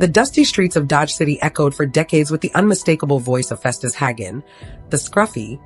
The dusty streets of Dodge City echoed for decades with the unmistakable voice of Festus Haggen, the scruffy,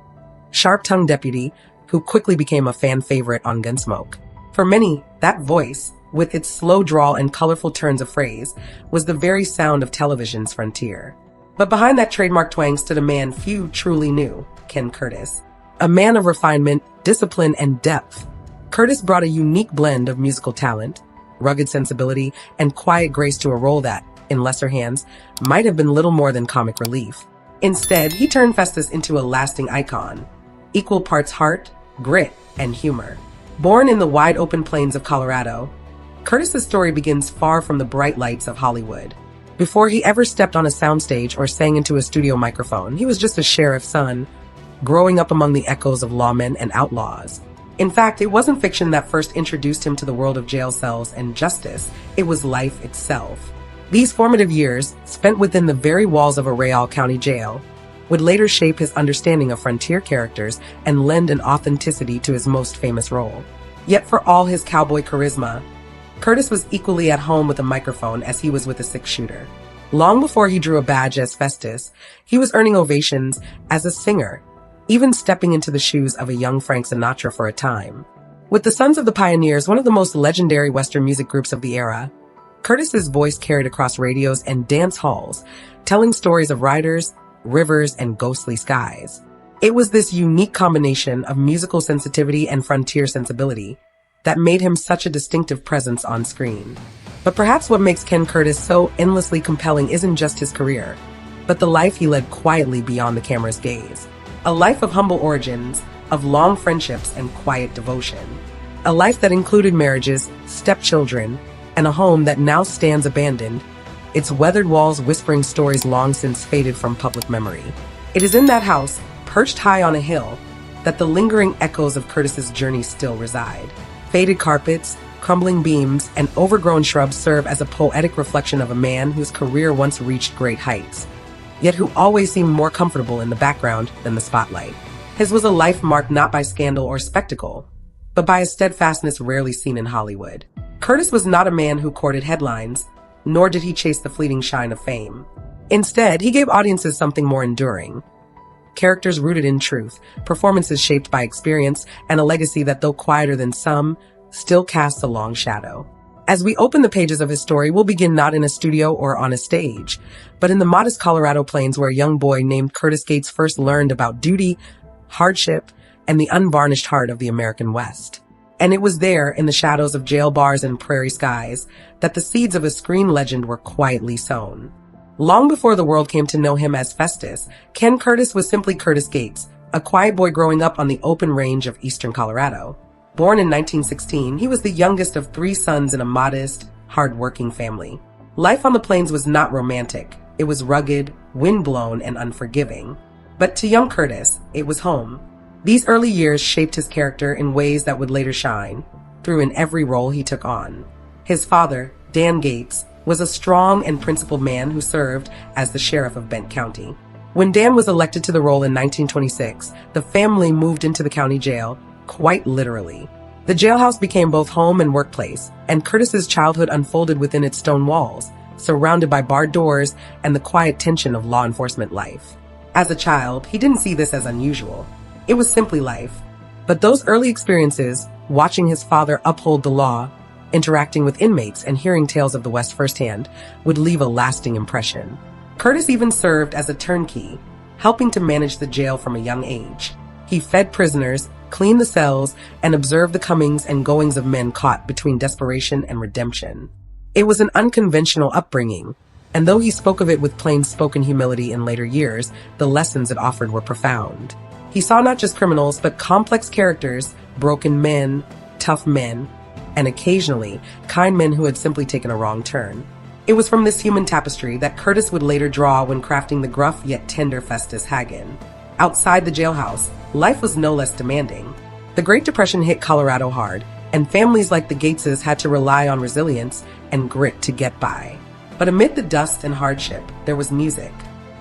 sharp-tongued deputy who quickly became a fan favorite on Gunsmoke. For many, that voice, with its slow drawl and colorful turns of phrase, was the very sound of television's frontier. But behind that trademark twang stood a man few truly knew, Ken Curtis. A man of refinement, discipline, and depth. Curtis brought a unique blend of musical talent, rugged sensibility, and quiet grace to a role that, in lesser hands, might have been little more than comic relief. Instead, he turned Festus into a lasting icon, equal parts heart, grit, and humor. Born in the wide-open plains of Colorado, Curtis's story begins far from the bright lights of Hollywood. Before he ever stepped on a soundstage or sang into a studio microphone, he was just a sheriff's son, growing up among the echoes of lawmen and outlaws. In fact, it wasn't fiction that first introduced him to the world of jail cells and justice. It was life itself. These formative years, spent within the very walls of a Real County jail, would later shape his understanding of frontier characters and lend an authenticity to his most famous role. Yet for all his cowboy charisma, Curtis was equally at home with a microphone as he was with a six-shooter. Long before he drew a badge as Festus, he was earning ovations as a singer, even stepping into the shoes of a young Frank Sinatra for a time. With the Sons of the Pioneers, one of the most legendary Western music groups of the era, Curtis's voice carried across radios and dance halls, telling stories of riders, rivers, and ghostly skies. It was this unique combination of musical sensitivity and frontier sensibility that made him such a distinctive presence on screen. But perhaps what makes Ken Curtis so endlessly compelling isn't just his career, but the life he led quietly beyond the camera's gaze. A life of humble origins, of long friendships and quiet devotion. A life that included marriages, stepchildren, and a home that now stands abandoned, its weathered walls whispering stories long since faded from public memory. It is in that house, perched high on a hill, that the lingering echoes of Curtis's journey still reside. Faded carpets, crumbling beams, and overgrown shrubs serve as a poetic reflection of a man whose career once reached great heights, yet who always seemed more comfortable in the background than the spotlight. His was a life marked not by scandal or spectacle, but by a steadfastness rarely seen in Hollywood. Curtis was not a man who courted headlines, nor did he chase the fleeting shine of fame. Instead, he gave audiences something more enduring. Characters rooted in truth, performances shaped by experience, and a legacy that, though quieter than some, still casts a long shadow. As we open the pages of his story, we'll begin not in a studio or on a stage, but in the modest Colorado plains where a young boy named Curtis Gates first learned about duty, hardship, and the unvarnished heart of the American West. And it was there, in the shadows of jail bars and prairie skies, that the seeds of a screen legend were quietly sown. Long before the world came to know him as Festus, Ken Curtis was simply Curtis Gates, a quiet boy growing up on the open range of eastern Colorado. Born in 1916, he was the youngest of three sons in a modest, hard-working family. Life on the plains was not romantic. It was rugged, windblown, and unforgiving. But to young Curtis, it was home. These early years shaped his character in ways that would later shine through in every role he took on. His father, Dan Gates, was a strong and principled man who served as the sheriff of Bent County. When Dan was elected to the role in 1926, the family moved into the county jail, quite literally. The jailhouse became both home and workplace, and Curtis's childhood unfolded within its stone walls, surrounded by barred doors and the quiet tension of law enforcement life. As a child, he didn't see this as unusual. It was simply life. But those early experiences, watching his father uphold the law, interacting with inmates, and hearing tales of the West firsthand, would leave a lasting impression. Curtis even served as a turnkey, helping to manage the jail from a young age. He fed prisoners, cleaned the cells, and observed the comings and goings of men caught between desperation and redemption. It was an unconventional upbringing, and though he spoke of it with plain-spoken humility in later years, the lessons it offered were profound. He saw not just criminals, but complex characters, broken men, tough men, and occasionally, kind men who had simply taken a wrong turn. It was from this human tapestry that Curtis would later draw when crafting the gruff yet tender Festus Haggen. Outside the jailhouse, life was no less demanding. The Great Depression hit Colorado hard, and families like the Gateses had to rely on resilience and grit to get by. But amid the dust and hardship, there was music.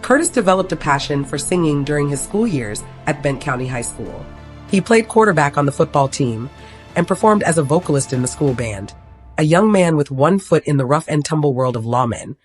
Curtis developed a passion for singing during his school years at Bent County High School. He played quarterback on the football team and performed as a vocalist in the school band. A young man with one foot in the rough and tumble world of lawmen,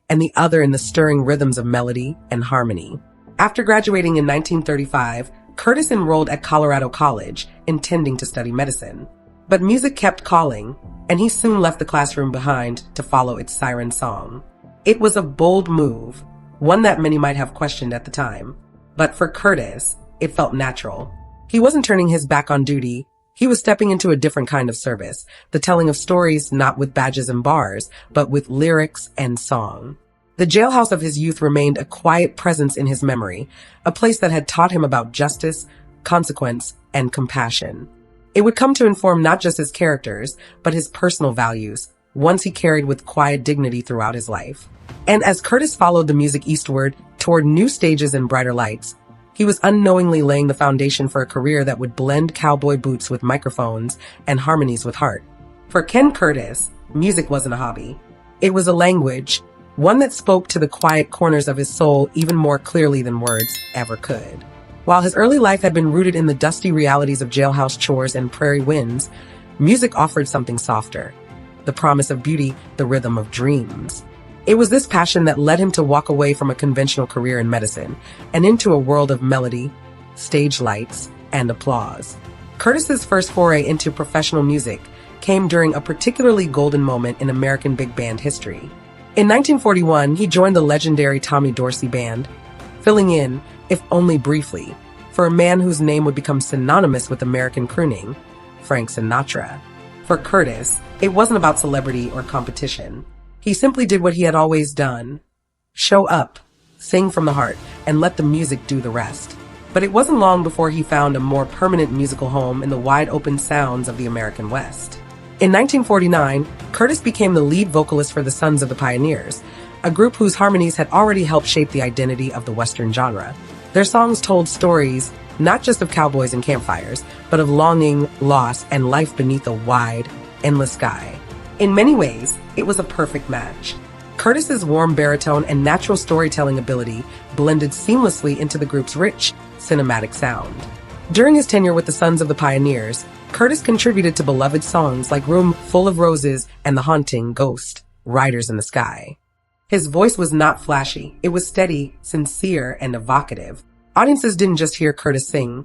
and the other in the stirring rhythms of melody and harmony. After graduating in 1935, Curtis enrolled at Colorado College, intending to study medicine. But music kept calling, and he soon left the classroom behind to follow its siren song. It was a bold move, one that many might have questioned at the time. But for Curtis, it felt natural. He wasn't turning his back on duty. He was stepping into a different kind of service, the telling of stories not with badges and bars, but with lyrics and song. The jailhouse of his youth remained a quiet presence in his memory, a place that had taught him about justice, consequence, and compassion. It would come to inform not just his characters, but his personal values, ones he carried with quiet dignity throughout his life. And as Curtis followed the music eastward toward new stages and brighter lights, he was unknowingly laying the foundation for a career that would blend cowboy boots with microphones and harmonies with heart. For Ken Curtis, music wasn't a hobby. It was a language, one that spoke to the quiet corners of his soul even more clearly than words ever could. While his early life had been rooted in the dusty realities of jailhouse chores and prairie winds, music offered something softer, the promise of beauty, the rhythm of dreams. It was this passion that led him to walk away from a conventional career in medicine and into a world of melody, stage lights, and applause. Curtis's first foray into professional music came during a particularly golden moment in American big band history. In 1941, he joined the legendary Tommy Dorsey Band, filling in, if only briefly, for a man whose name would become synonymous with American crooning, Frank Sinatra. For Curtis, it wasn't about celebrity or competition. He simply did what he had always done: show up, sing from the heart, and let the music do the rest. But it wasn't long before he found a more permanent musical home in the wide-open sounds of the American West. In 1949, Curtis became the lead vocalist for the Sons of the Pioneers, a group whose harmonies had already helped shape the identity of the Western genre. Their songs told stories not just of cowboys and campfires, but of longing, loss, and life beneath a wide, endless sky. In many ways, it was a perfect match. Curtis's warm baritone and natural storytelling ability blended seamlessly into the group's rich, cinematic sound. During his tenure with the Sons of the Pioneers, Curtis contributed to beloved songs like Room Full of Roses and the haunting Ghost, Riders in the Sky. His voice was not flashy. It was steady, sincere, and evocative. Audiences didn't just hear Curtis sing.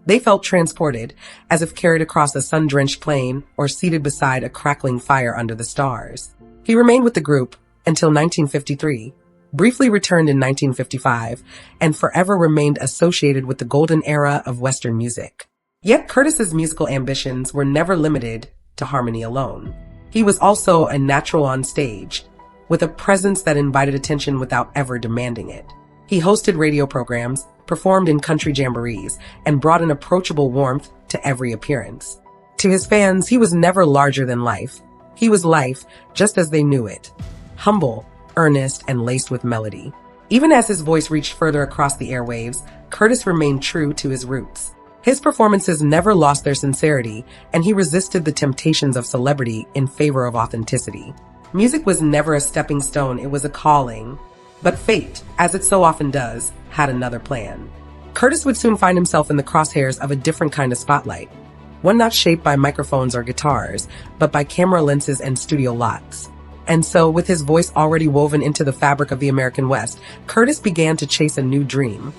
They felt transported, as if carried across a sun-drenched plain or seated beside a crackling fire under the stars. He remained with the group until 1953, briefly returned in 1955, and forever remained associated with the golden era of Western music. Yet Curtis's musical ambitions were never limited to harmony alone. He was also a natural on stage, with a presence that invited attention without ever demanding it. He hosted radio programs, performed in country jamborees, and brought an approachable warmth to every appearance. To his fans, he was never larger than life. He was life, just as they knew it. Humble, earnest, and laced with melody. Even as his voice reached further across the airwaves, Curtis remained true to his roots. His performances never lost their sincerity, and he resisted the temptations of celebrity in favor of authenticity. Music was never a stepping stone, it was a calling. But fate, as it so often does, had another plan. Curtis would soon find himself in the crosshairs of a different kind of spotlight, one not shaped by microphones or guitars, but by camera lenses and studio lots. And so, with his voice already woven into the fabric of the American West, Curtis began to chase a new dream,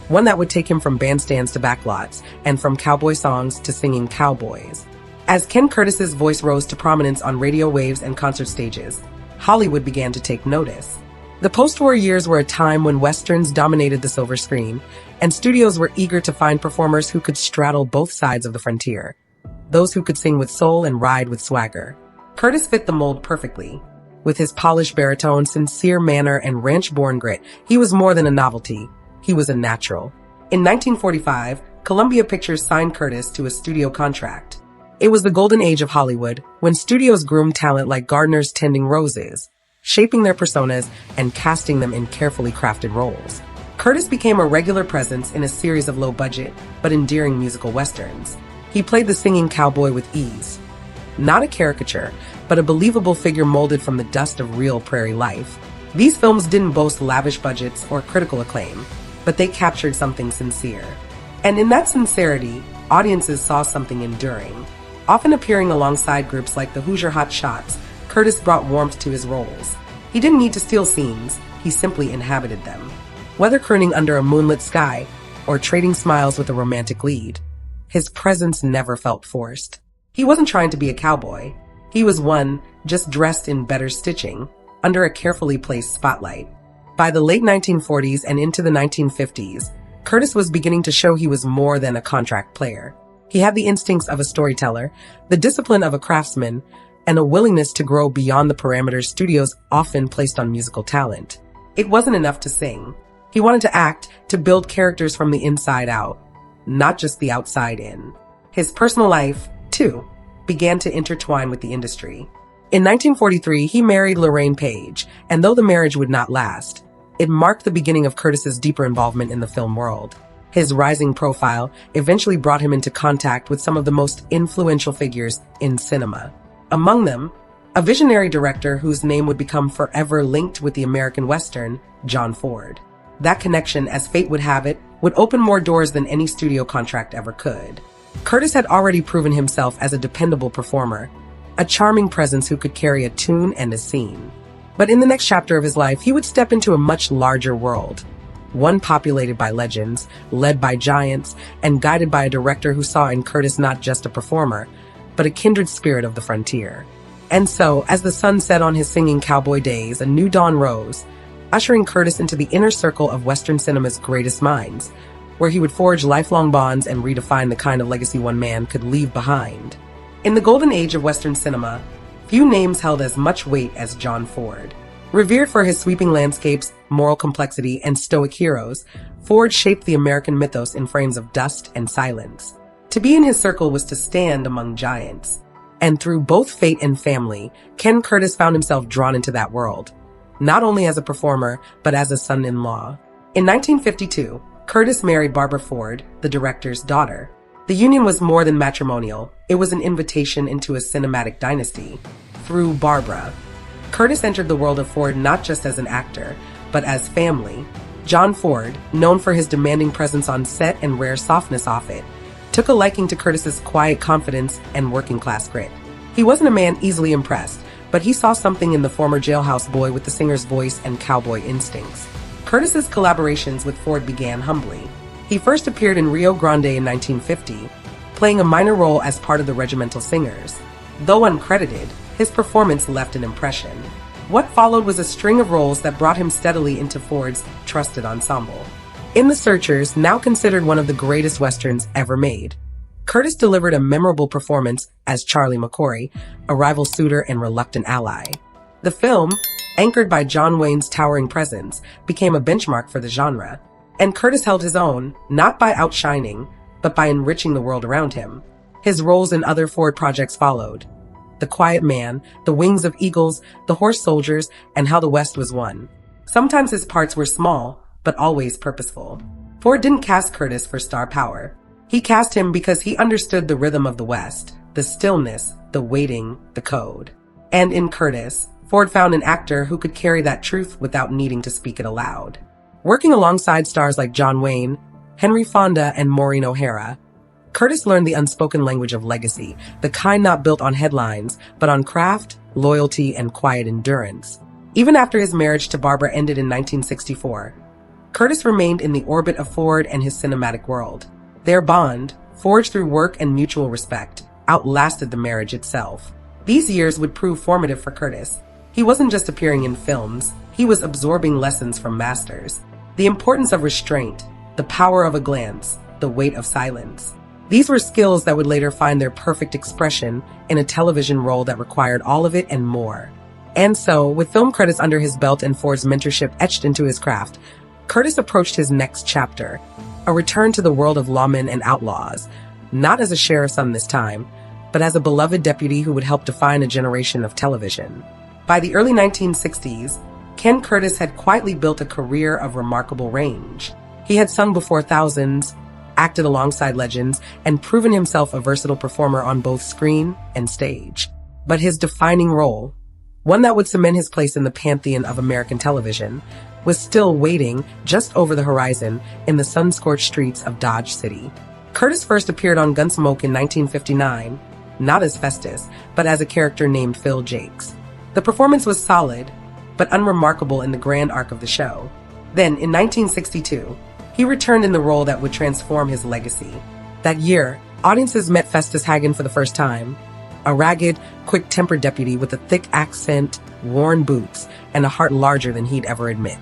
one that would take him from bandstands to backlots, and from cowboy songs to singing cowboys. As Ken Curtis's voice rose to prominence on radio waves and concert stages, Hollywood began to take notice. The post-war years were a time when westerns dominated the silver screen, and studios were eager to find performers who could straddle both sides of the frontier, those who could sing with soul and ride with swagger. Curtis fit the mold perfectly. With his polished baritone, sincere manner, and ranch-born grit, he was more than a novelty. He was a natural. In 1945, Columbia Pictures signed Curtis to a studio contract. It was the golden age of Hollywood, when studios groomed talent like gardeners tending roses, shaping their personas and casting them in carefully crafted roles. Curtis became a regular presence in a series of low-budget but endearing musical westerns. He played the singing cowboy with ease. Not a caricature, but a believable figure molded from the dust of real prairie life. These films didn't boast lavish budgets or critical acclaim, but they captured something sincere. And in that sincerity, audiences saw something enduring. Often appearing alongside groups like the Hoosier Hot Shots, Curtis brought warmth to his roles. He didn't need to steal scenes, he simply inhabited them. Whether crooning under a moonlit sky or trading smiles with a romantic lead, his presence never felt forced. He wasn't trying to be a cowboy. He was one, just dressed in better stitching, under a carefully placed spotlight. By the late 1940s and into the 1950s, Curtis was beginning to show he was more than a contract player. He had the instincts of a storyteller, the discipline of a craftsman, and a willingness to grow beyond the parameters studios often placed on musical talent. It wasn't enough to sing. He wanted to act, to build characters from the inside out, not just the outside in. His personal life, too, began to intertwine with the industry. In 1943, he married Lorraine Page, and though the marriage would not last, it marked the beginning of Curtis's deeper involvement in the film world. His rising profile eventually brought him into contact with some of the most influential figures in cinema. Among them, a visionary director whose name would become forever linked with the American Western, John Ford. That connection, as fate would have it, would open more doors than any studio contract ever could. Curtis had already proven himself as a dependable performer, a charming presence who could carry a tune and a scene. But in the next chapter of his life, he would step into a much larger world, one populated by legends, led by giants, and guided by a director who saw in Curtis not just a performer, but a kindred spirit of the frontier. And so, as the sun set on his singing cowboy days, a new dawn rose, ushering Curtis into the inner circle of Western cinema's greatest minds, where he would forge lifelong bonds and redefine the kind of legacy one man could leave behind. In the golden age of Western cinema, few names held as much weight as John Ford. Revered for his sweeping landscapes, moral complexity, and stoic heroes, Ford shaped the American mythos in frames of dust and silence. To be in his circle was to stand among giants. And through both fate and family, Ken Curtis found himself drawn into that world, not only as a performer, but as a son-in-law. In 1952, Curtis married Barbara Ford, the director's daughter. The union was more than matrimonial. It was an invitation into a cinematic dynasty. Through Barbara, Curtis entered the world of Ford not just as an actor, but as family. John Ford, known for his demanding presence on set and rare softness off it, took a liking to Curtis's quiet confidence and working-class grit. He wasn't a man easily impressed, but he saw something in the former jailhouse boy with the singer's voice and cowboy instincts. Curtis's collaborations with Ford began humbly. He first appeared in Rio Grande in 1950, playing a minor role as part of the Regimental Singers. Though uncredited, his performance left an impression. What followed was a string of roles that brought him steadily into Ford's trusted ensemble. In The Searchers, now considered one of the greatest westerns ever made, Curtis delivered a memorable performance as Charlie McCory, a rival suitor and reluctant ally. The film, anchored by John Wayne's towering presence, became a benchmark for the genre. And Curtis held his own, not by outshining, but by enriching the world around him. His roles in other Ford projects followed: The Quiet Man, The Wings of Eagles, The Horse Soldiers, and How the West Was Won. Sometimes his parts were small, but always purposeful. Ford didn't cast Curtis for star power. He cast him because he understood the rhythm of the West, the stillness, the waiting, the code. And in Curtis, Ford found an actor who could carry that truth without needing to speak it aloud. Working alongside stars like John Wayne, Henry Fonda, and Maureen O'Hara, Curtis learned the unspoken language of legacy, the kind not built on headlines, but on craft, loyalty, and quiet endurance. Even after his marriage to Barbara ended in 1964, Curtis remained in the orbit of Ford and his cinematic world. Their bond, forged through work and mutual respect, outlasted the marriage itself. These years would prove formative for Curtis. He wasn't just appearing in films, he was absorbing lessons from masters. The importance of restraint, the power of a glance, the weight of silence. These were skills that would later find their perfect expression in a television role that required all of it and more. And so, with film credits under his belt and Ford's mentorship etched into his craft, Curtis approached his next chapter, a return to the world of lawmen and outlaws, not as a sheriff's son this time, but as a beloved deputy who would help define a generation of television. By the early 1960s, Ken Curtis had quietly built a career of remarkable range. He had sung before thousands, acted alongside legends, and proven himself a versatile performer on both screen and stage. But his defining role, one that would cement his place in the pantheon of American television, was still waiting just over the horizon in the sun-scorched streets of Dodge City. Curtis first appeared on Gunsmoke in 1959, not as Festus, but as a character named Phil Jakes. The performance was solid, but unremarkable in the grand arc of the show. Then, in 1962, he returned in the role that would transform his legacy. That year, audiences met Festus Haggen for the first time, a ragged, quick-tempered deputy with a thick accent, worn boots, and a heart larger than he'd ever admit.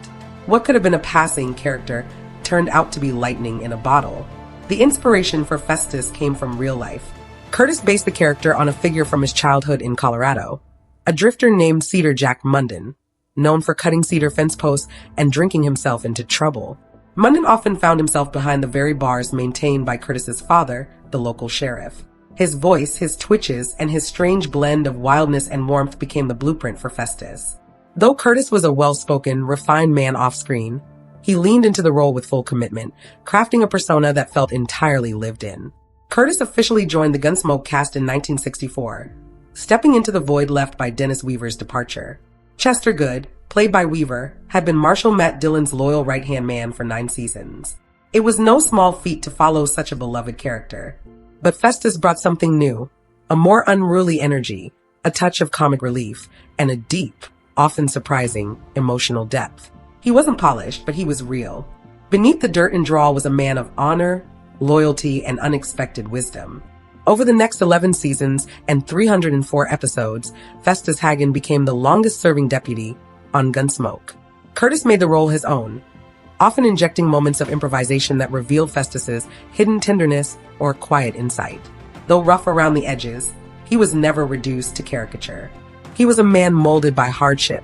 What could have been a passing character turned out to be lightning in a bottle. The inspiration for Festus came from real life. Curtis based the character on a figure from his childhood in Colorado, a drifter named Cedar Jack Munden, known for cutting cedar fence posts and drinking himself into trouble. Munden often found himself behind the very bars maintained by Curtis's father, the local sheriff. His voice, his twitches, and his strange blend of wildness and warmth became the blueprint for Festus. Though Curtis was a well-spoken, refined man off-screen, he leaned into the role with full commitment, crafting a persona that felt entirely lived in. Curtis officially joined the Gunsmoke cast in 1964, stepping into the void left by Dennis Weaver's departure. Chester Goode, played by Weaver, had been Marshal Matt Dillon's loyal right-hand man for 9 seasons. It was no small feat to follow such a beloved character. But Festus brought something new, a more unruly energy, a touch of comic relief, and a deep, often surprising, emotional depth. He wasn't polished, but he was real. Beneath the dirt and drawl was a man of honor, loyalty, and unexpected wisdom. Over the next 11 seasons and 304 episodes, Festus Haggen became the longest-serving deputy on Gunsmoke. Curtis made the role his own, often injecting moments of improvisation that revealed Festus's hidden tenderness or quiet insight. Though rough around the edges, he was never reduced to caricature. He was a man molded by hardship,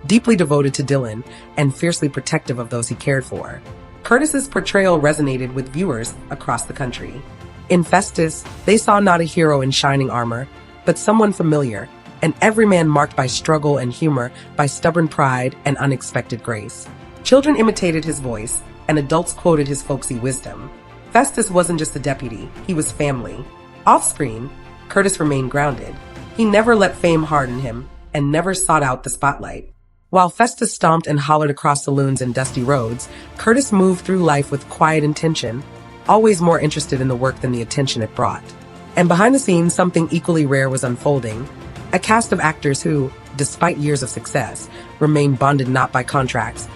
deeply devoted to Dillon, and fiercely protective of those he cared for. Curtis's portrayal resonated with viewers across the country. In Festus, they saw not a hero in shining armor, but someone familiar, an everyman marked by struggle and humor, by stubborn pride and unexpected grace. Children imitated his voice, and adults quoted his folksy wisdom. Festus wasn't just a deputy, he was family. Off-screen, Curtis remained grounded. He never let fame harden him, and never sought out the spotlight. While Festus stomped and hollered across saloons and dusty roads, Curtis moved through life with quiet intention, always more interested in the work than the attention it brought. And behind the scenes, something equally rare was unfolding. A cast of actors who, despite years of success, remained bonded not by contracts,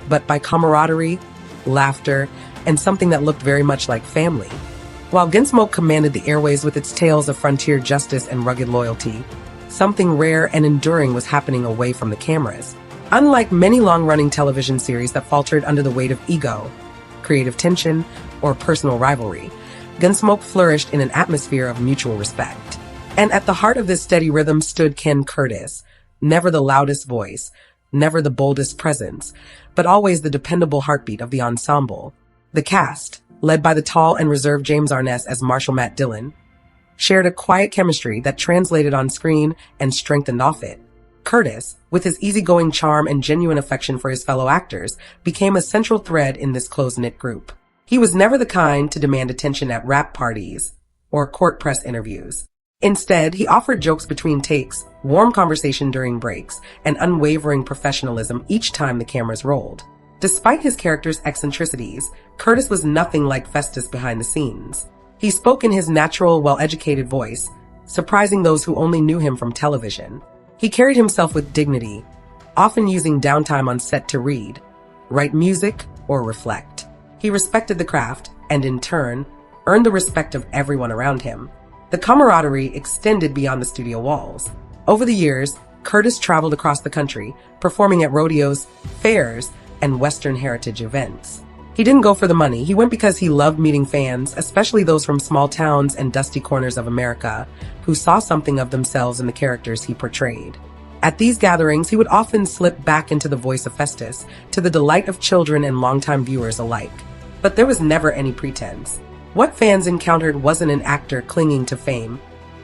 but by camaraderie, laughter, and something that looked very much like family. While Gunsmoke commanded the airways with its tales of frontier justice and rugged loyalty, something rare and enduring was happening away from the cameras. Unlike many long-running television series that faltered under the weight of ego, creative tension, or personal rivalry, Gunsmoke flourished in an atmosphere of mutual respect. And at the heart of this steady rhythm stood Ken Curtis, never the loudest voice, never the boldest presence, but always the dependable heartbeat of the ensemble. The cast, led by the tall and reserved James Arness as Marshal Matt Dillon, shared a quiet chemistry that translated on screen and strengthened off it. Curtis, with his easygoing charm and genuine affection for his fellow actors, became a central thread in this close-knit group. He was never the kind to demand attention at rap parties or court press interviews. Instead, he offered jokes between takes, warm conversation during breaks, and unwavering professionalism each time the cameras rolled. Despite his character's eccentricities, Curtis was nothing like Festus behind the scenes. He spoke in his natural, well-educated voice, surprising those who only knew him from television. He carried himself with dignity, often using downtime on set to read, write music, or reflect. He respected the craft, and in turn, earned the respect of everyone around him. The camaraderie extended beyond the studio walls. Over the years, Curtis traveled across the country, performing at rodeos, fairs, and Western heritage events. He didn't go for the money. He went because he loved meeting fans, especially those from small towns and dusty corners of America, who saw something of themselves in the characters he portrayed. At these gatherings, he would often slip back into the voice of Festus, to the delight of children and longtime viewers alike. But there was never any pretense. What fans encountered wasn't an actor clinging to fame.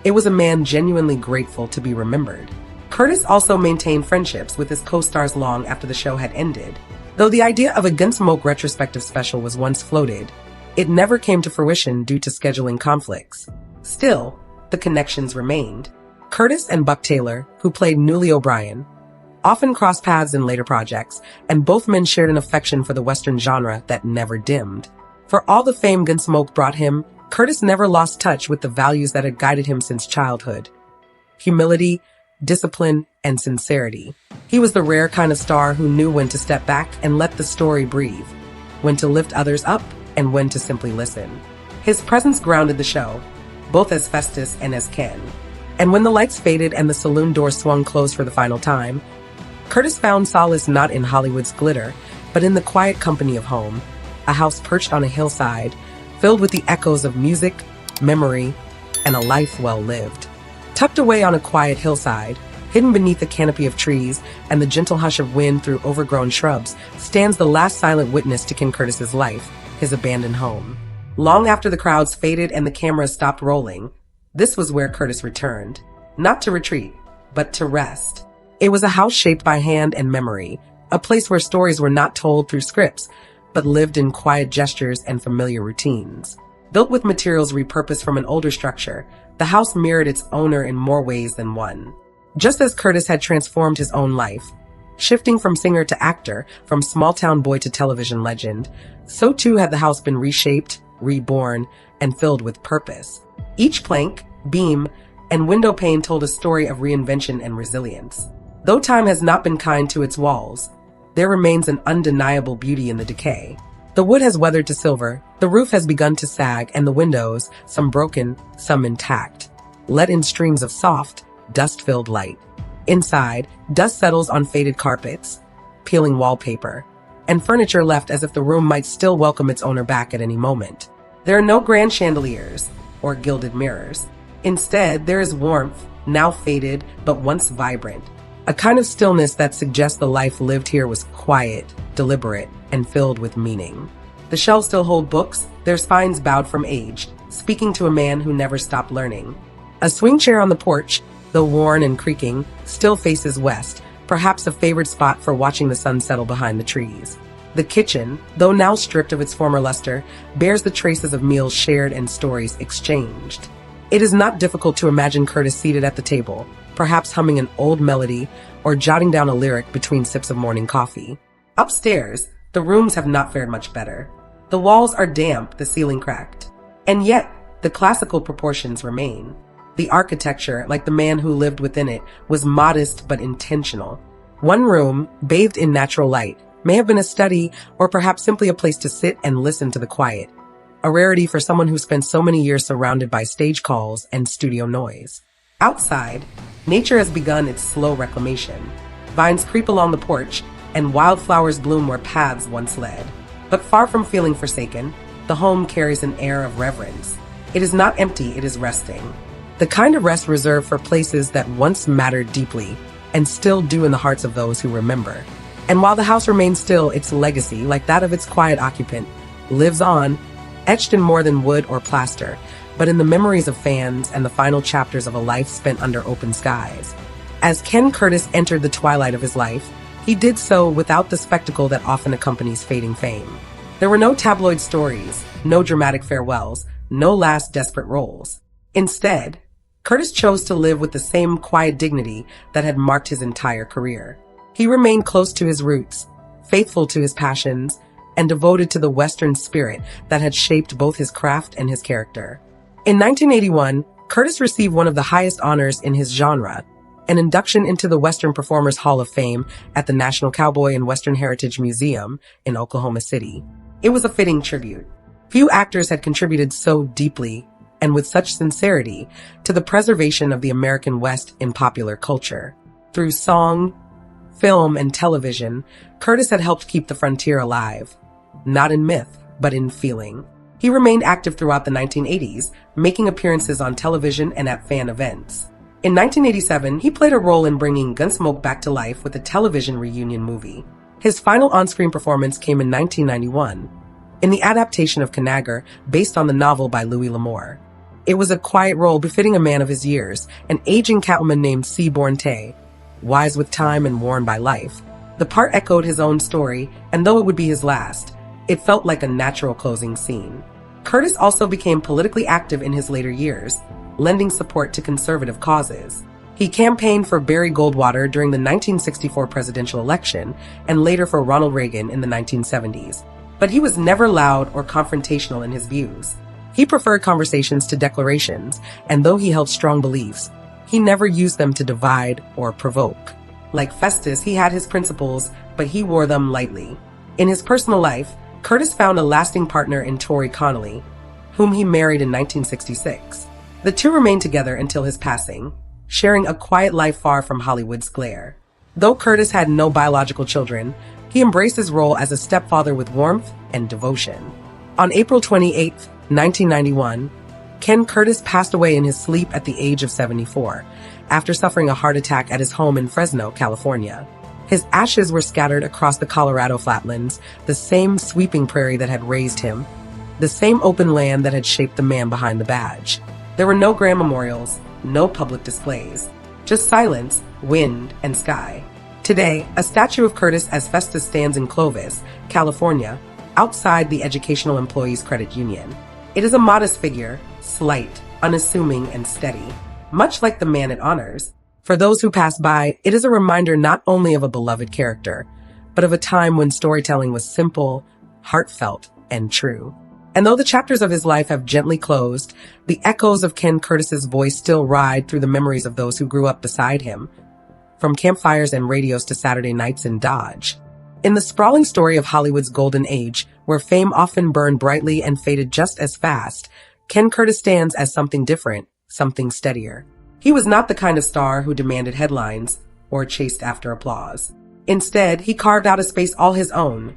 It was a man genuinely grateful to be remembered. Curtis also maintained friendships with his co-stars long after the show had ended. Though the idea of a Gunsmoke retrospective special was once floated, it never came to fruition due to scheduling conflicts. Still, the connections remained. Curtis and Buck Taylor, who played Newly O'Brien, often crossed paths in later projects, and both men shared an affection for the Western genre that never dimmed. For all the fame Gunsmoke brought him, Curtis never lost touch with the values that had guided him since childhood. Humility, discipline, and sincerity. He was the rare kind of star who knew when to step back and let the story breathe, when to lift others up, and when to simply listen. His presence grounded the show, both as Festus and as Ken. And when the lights faded and the saloon door swung closed for the final time, Curtis found solace not in Hollywood's glitter, but in the quiet company of home, a house perched on a hillside, filled with the echoes of music, memory, and a life well lived. Tucked away on a quiet hillside, hidden beneath a canopy of trees and the gentle hush of wind through overgrown shrubs, stands the last silent witness to Ken Curtis's life, his abandoned home. Long after the crowds faded and the cameras stopped rolling, this was where Curtis returned, not to retreat, but to rest. It was a house shaped by hand and memory, a place where stories were not told through scripts, but lived in quiet gestures and familiar routines. Built with materials repurposed from an older structure, the house mirrored its owner in more ways than one. Just as Curtis had transformed his own life, shifting from singer to actor, from small-town boy to television legend, so too had the house been reshaped, reborn, and filled with purpose. Each plank, beam, and window pane told a story of reinvention and resilience. Though time has not been kind to its walls, there remains an undeniable beauty in the decay. The wood has weathered to silver, the roof has begun to sag, and the windows, some broken, some intact, let in streams of soft, dust-filled light. Inside, dust settles on faded carpets, peeling wallpaper, and furniture left as if the room might still welcome its owner back at any moment. There are no grand chandeliers or gilded mirrors. Instead, there is warmth, now faded, but once vibrant. A kind of stillness that suggests the life lived here was quiet, deliberate, and filled with meaning. The shelves still hold books, their spines bowed from age, speaking to a man who never stopped learning. A swing chair on the porch, though worn and creaking, still faces west, perhaps a favored spot for watching the sun settle behind the trees. The kitchen, though now stripped of its former luster, bears the traces of meals shared and stories exchanged. It is not difficult to imagine Curtis seated at the table, perhaps humming an old melody or jotting down a lyric between sips of morning coffee. Upstairs, the rooms have not fared much better. The walls are damp, the ceiling cracked. And yet, the classical proportions remain. The architecture, like the man who lived within it, was modest but intentional. One room, bathed in natural light, may have been a study or perhaps simply a place to sit and listen to the quiet, a rarity for someone who spent so many years surrounded by stage calls and studio noise. Outside, nature has begun its slow reclamation. Vines creep along the porch, and wildflowers bloom where paths once led. But far from feeling forsaken, the home carries an air of reverence. It is not empty, it is resting. The kind of rest reserved for places that once mattered deeply, and still do in the hearts of those who remember. And while the house remains still, its legacy, like that of its quiet occupant, lives on, etched in more than wood or plaster, but in the memories of fans and the final chapters of a life spent under open skies. As Ken Curtis entered the twilight of his life, he did so without the spectacle that often accompanies fading fame. There were no tabloid stories, no dramatic farewells, no last desperate roles. Instead, Curtis chose to live with the same quiet dignity that had marked his entire career. He remained close to his roots, faithful to his passions, and devoted to the Western spirit that had shaped both his craft and his character. In 1981, Curtis received one of the highest honors in his genre, an induction into the Western Performers Hall of Fame at the National Cowboy and Western Heritage Museum in Oklahoma City. It was a fitting tribute. Few actors had contributed so deeply and with such sincerity to the preservation of the American West in popular culture. Through song, film, and television, Curtis had helped keep the frontier alive, not in myth, but in feeling. He remained active throughout the 1980s, making appearances on television and at fan events. In 1987, he played a role in bringing Gunsmoke back to life with a television reunion movie. His final on-screen performance came in 1991, in the adaptation of Conagra, based on the novel by Louis L'Amour. It was a quiet role befitting a man of his years, an aging cattleman named Seaborn Tay, wise with time and worn by life. The part echoed his own story, and though it would be his last, it felt like a natural closing scene. Curtis also became politically active in his later years, lending support to conservative causes. He campaigned for Barry Goldwater during the 1964 presidential election and later for Ronald Reagan in the 1970s. But he was never loud or confrontational in his views. He preferred conversations to declarations, and though he held strong beliefs, He never used them to divide or provoke. Like Festus, he had his principles, but he wore them lightly. In his personal life, Curtis found a lasting partner in Tori Connolly, whom he married in 1966. The two remained together until his passing, sharing a quiet life far from Hollywood's glare. Though Curtis had no biological children, he embraced his role as a stepfather with warmth and devotion. On April 28, 1991, Ken Curtis passed away in his sleep at the age of 74, after suffering a heart attack at his home in Fresno, California. His ashes were scattered across the Colorado flatlands, the same sweeping prairie that had raised him, the same open land that had shaped the man behind the badge. There were no grand memorials, no public displays, just silence, wind, and sky. Today, a statue of Curtis as Festus stands in Clovis, California, outside the Educational Employees Credit Union. It is a modest figure, slight, unassuming, and steady, much like the man it honors. For those who pass by, it is a reminder not only of a beloved character, but of a time when storytelling was simple, heartfelt, and true. And though the chapters of his life have gently closed, the echoes of Ken Curtis's voice still ride through the memories of those who grew up beside him, from campfires and radios to Saturday nights in Dodge. In the sprawling story of Hollywood's golden age, where fame often burned brightly and faded just as fast, Ken Curtis stands as something different, something steadier. He was not the kind of star who demanded headlines or chased after applause. Instead, he carved out a space all his own,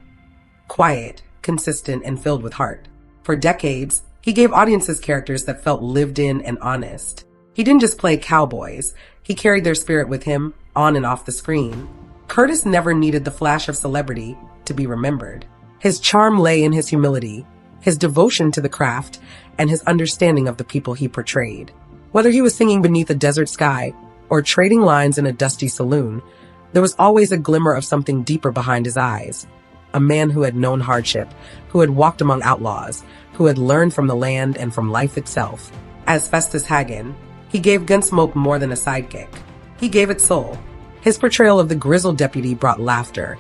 quiet, consistent, and filled with heart. For decades, he gave audiences characters that felt lived in and honest. He didn't just play cowboys, he carried their spirit with him, on and off the screen. Curtis never needed the flash of celebrity to be remembered. His charm lay in his humility, his devotion to the craft, and his understanding of the people he portrayed. Whether he was singing beneath a desert sky or trading lines in a dusty saloon, there was always a glimmer of something deeper behind his eyes. A man who had known hardship, who had walked among outlaws, who had learned from the land and from life itself. As Festus Haggen, he gave Gunsmoke more than a sidekick. He gave it soul. His portrayal of the grizzled deputy brought laughter.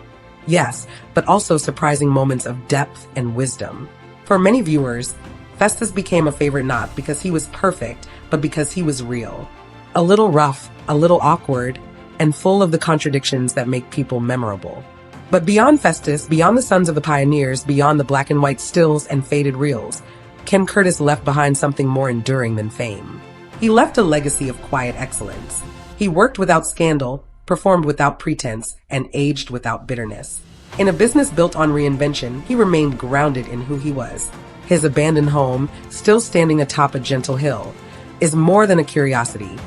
Yes, but also surprising moments of depth and wisdom. For many viewers, Festus became a favorite not because he was perfect, but because he was real. A little rough, a little awkward, and full of the contradictions that make people memorable. But beyond Festus, beyond the Sons of the Pioneers, beyond the black and white stills and faded reels, Ken Curtis left behind something more enduring than fame. He left a legacy of quiet excellence. He worked without scandal, performed without pretense, and aged without bitterness. In a business built on reinvention, he remained grounded in who he was. His abandoned home, still standing atop a gentle hill, is more than a curiosity.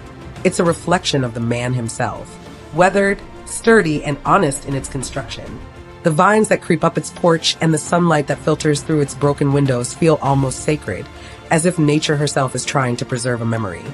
It's a reflection of the man himself, weathered, sturdy, and honest in its construction. The vines that creep up its porch and the sunlight that filters through its broken windows feel almost sacred, as if nature herself is trying to preserve a memory.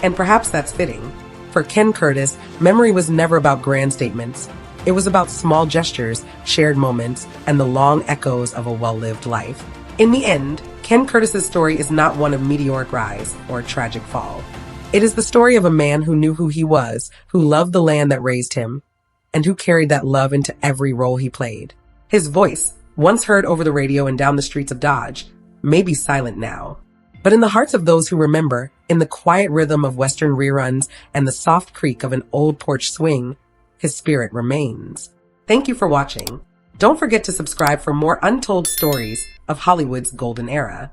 And perhaps that's fitting. For Ken Curtis, memory was never about grand statements. It was about small gestures, shared moments, and the long echoes of a well-lived life. In the end, Ken Curtis's story is not one of meteoric rise or tragic fall. It is the story of a man who knew who he was, who loved the land that raised him, and who carried that love into every role he played. His voice, once heard over the radio and down the streets of Dodge, may be silent now. But in the hearts of those who remember, in the quiet rhythm of Western reruns and the soft creak of an old porch swing, his spirit remains. Thank you for watching. Don't forget to subscribe for more untold stories of Hollywood's golden era.